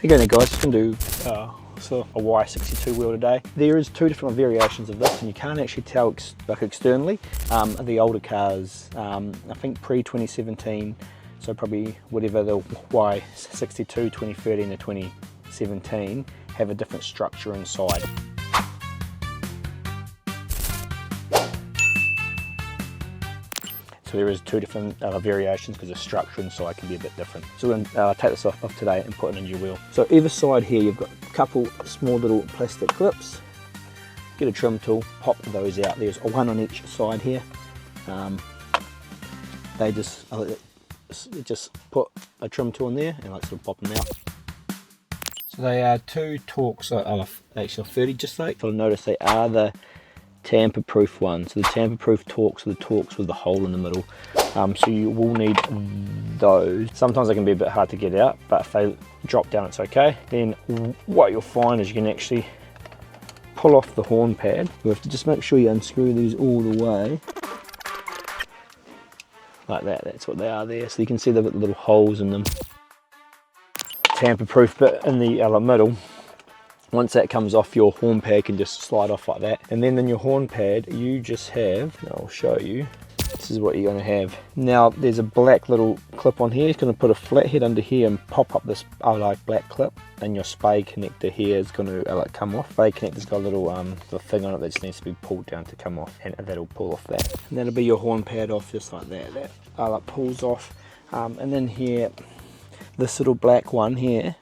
Again guys, just going to do so a Y62 wheel today. There is two different variations of this and you can't actually tell like externally. The older cars, I think pre-2017, so probably whatever the Y62 2013 to 2017 have a different structure inside. So there is two different variations because the structure inside can be a bit different. So we're going to take this off today and put in a new wheel. So either side here you've got a couple small little plastic clips. Get a trim tool, pop those out. There's one on each side here. They just put a trim tool in there and like sort of pop them out. So they are two Torx, actually 30 just like. You'll notice they are the tamper-proof ones. So the tamper-proof Torx are the Torx with the hole in the middle. So you will need those. Sometimes they can be a bit hard to get out, but if they drop down, it's okay. Then what you'll find is you can actually pull off the horn pad. You have to just make sure you unscrew these all the way. Like that, that's what they are there. So you can see they've got the little holes in them. Tamper-proof bit in the middle. Once that comes off, your horn pad can just slide off like that. And then in your horn pad, you just have, I'll show you, this is what you're going to have. Now, there's a black little clip on here. It's going to put a flathead under here and pop up this black clip. And your spade connector here is going to come off. Spade connector's got a little the thing on it that just needs to be pulled down to come off. And that'll pull off that. And that'll be your horn pad off just like that. That pulls off. And then here, this little black one here,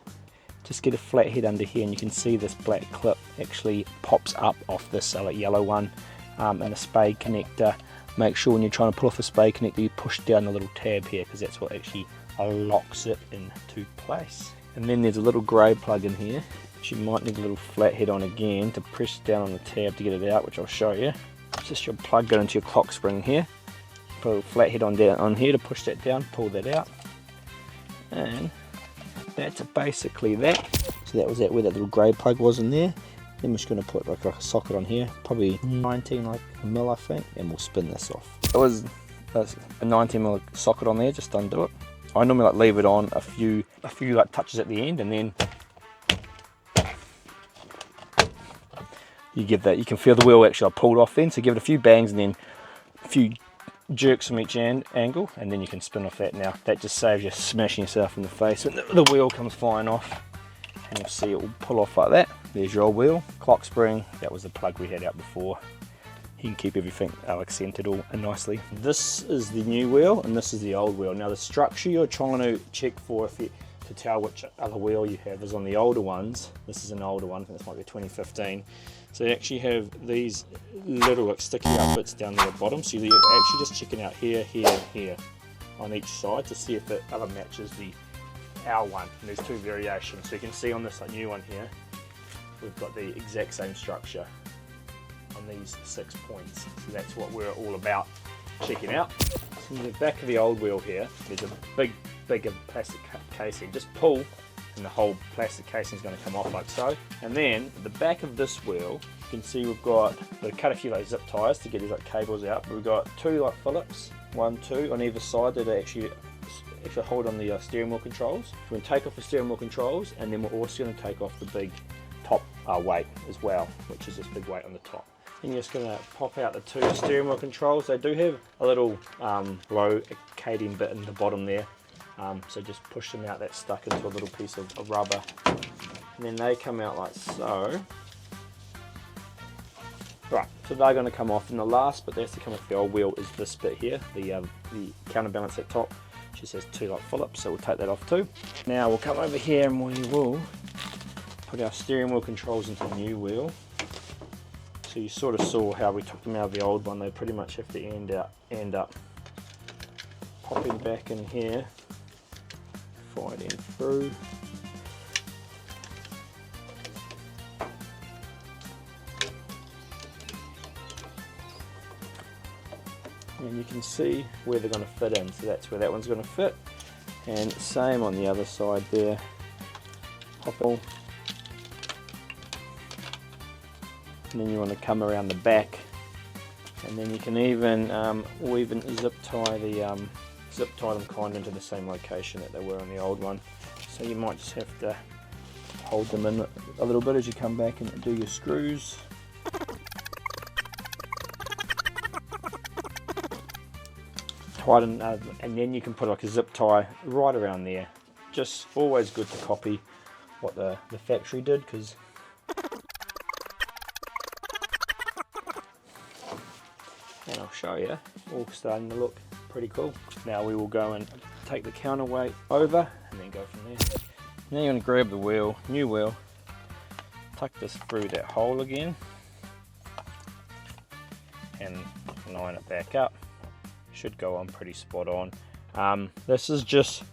just get a flat head under here and you can see this black clip actually pops up off this yellow one, and a spade connector. Make sure when you're trying to pull off the spade connector you push down the little tab here because that's what actually locks it into place. And then there's a little grey plug in here which you might need a little flat head on again to press down on the tab to get it out, which I'll show you. It's just your plug it into your clock spring here. Put a little flat head on here to push that down, pull that out, and that's basically that. So that was where that little grey plug was in there. Then we're just going to put like a socket on here, probably 19 mil I think, and we'll spin this off. It was a 19 mil socket on there, just undo it. I normally leave it on a few touches at the end, and then you give that. You can feel the wheel actually pulled off then, so give it a few bangs and then a few jerks from each angle, and then you can spin off that. Now that just saves you smashing yourself in the face when the wheel comes flying off, and you'll see it will pull off like that. There's your old wheel, clock spring, that was the plug we had out before. You can keep everything accented all nicely. This is the new wheel and this is the old wheel. Now the structure you're trying to check for to tell which other wheel you have is on the older ones. This is an older one, I think this might be 2015. So you actually have these little sticky out bits down the bottom. So you're actually just checking out here, here, here on each side to see if it matches our one. And there's two variations. So you can see on this new one here, we've got the exact same structure on these 6 points. So that's what we're all about checking out. So in the back of the old wheel here, there's a bigger plastic casing. Just pull and the whole plastic casing is going to come off like so. And then at the back of this wheel, you can see we've cut a few zip ties to get these cables out. But we've got two Phillips, 1, 2 on either side that actually hold on the steering wheel controls. So we're going to take off the steering wheel controls, and then we're also going to take off the big top weight as well, which is this big weight on the top. And you're just going to pop out the two steering wheel controls. They do have a little locating bit in the bottom there. So just push them out, that's stuck into a little piece of rubber. And then they come out like so. Right, so they're going to come off, and the last bit that has to come off the old wheel is this bit here, the counterbalance at top. It just has two Phillips, so we'll take that off too. Now we'll come over here and we will put our steering wheel controls into the new wheel. So you sort of saw how we took them out of the old one. They pretty much have to end up popping back in here, fighting through. And you can see where they're going to fit in, so that's where that one's going to fit, and same on the other side there. Pop it all. And then you want to come around the back, and then you can even zip tie them kind of into the same location that they were on the old one. so you might just have to hold them in a little bit as you come back and do your screws. Tighten, and then you can put like a zip tie right around there. Just always good to copy what the factory did, because and I'll show you, all starting to look pretty cool. Now we will go and take the counterweight over and then go from there. Now you're going to grab the wheel, new wheel, tuck this through that hole again and line it back up. Should go on pretty spot on. This is just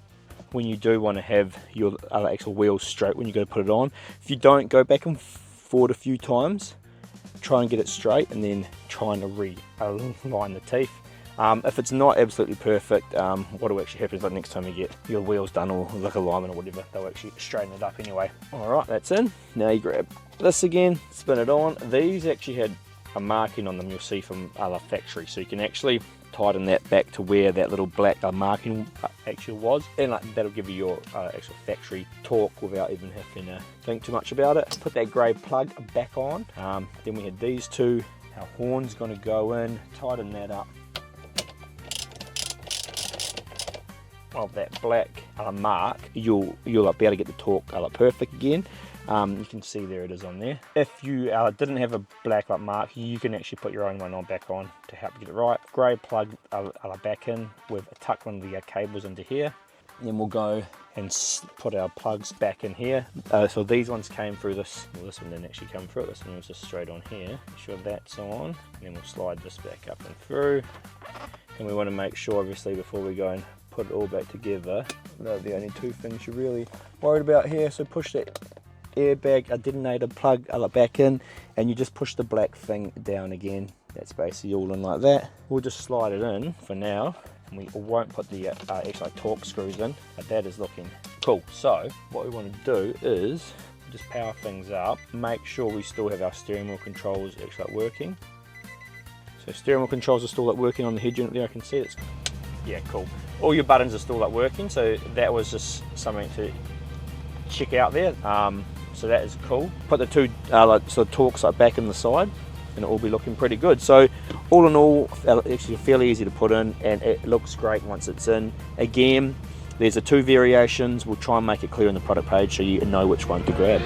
when you do want to have your actual wheel straight when you go to put it on. If you don't, go back and forward a few times, try and get it straight, and then trying to realign the teeth. If it's not absolutely perfect, what will actually happen is like next time you get your wheels done, or like alignment or whatever, they'll actually straighten it up anyway. Alright, that's in. Now you grab this again, spin it on. These actually had a marking on them, you'll see from other factory, so you can actually tighten that back to where that little black marking actually was, and that'll give you your actual factory torque without even having to think too much about it. Put that grey plug back on. Then we had these two, our horn's going to go in, tighten that up. Of that black mark, you'll be able to get the torque perfect again. You can see there it is on there. If you didn't have a black mark, you can actually put your own one on back on to help get it right. Grey plug back in with tuck one of the cables into here. Then we'll go and put our plugs back in here. So these ones came through this. Well, this one didn't actually come through. This one was just straight on here. Make sure that's on. And then we'll slide this back up and through. And we want to make sure, obviously, before we go and put it all back together, they're the only two things you're really worried about here. So push that airbag detonator plug back in, and you just push the black thing down again. That's basically all in like that. We'll just slide it in for now, and we won't put the actual torque screws in, but that is looking cool. So what we want to do is just power things up, make sure we still have our steering wheel controls actually working. So steering wheel controls are still working on the head unit there. I can see it's, yeah, cool. All your buttons are still working, so that was just something to check out there. So that is cool. Put the two sort of torques back in the side, and it will be looking pretty good. So all in all, actually fairly easy to put in, and it looks great once it's in. Again, there's the two variations. We'll try and make it clear on the product page so you know which one to grab.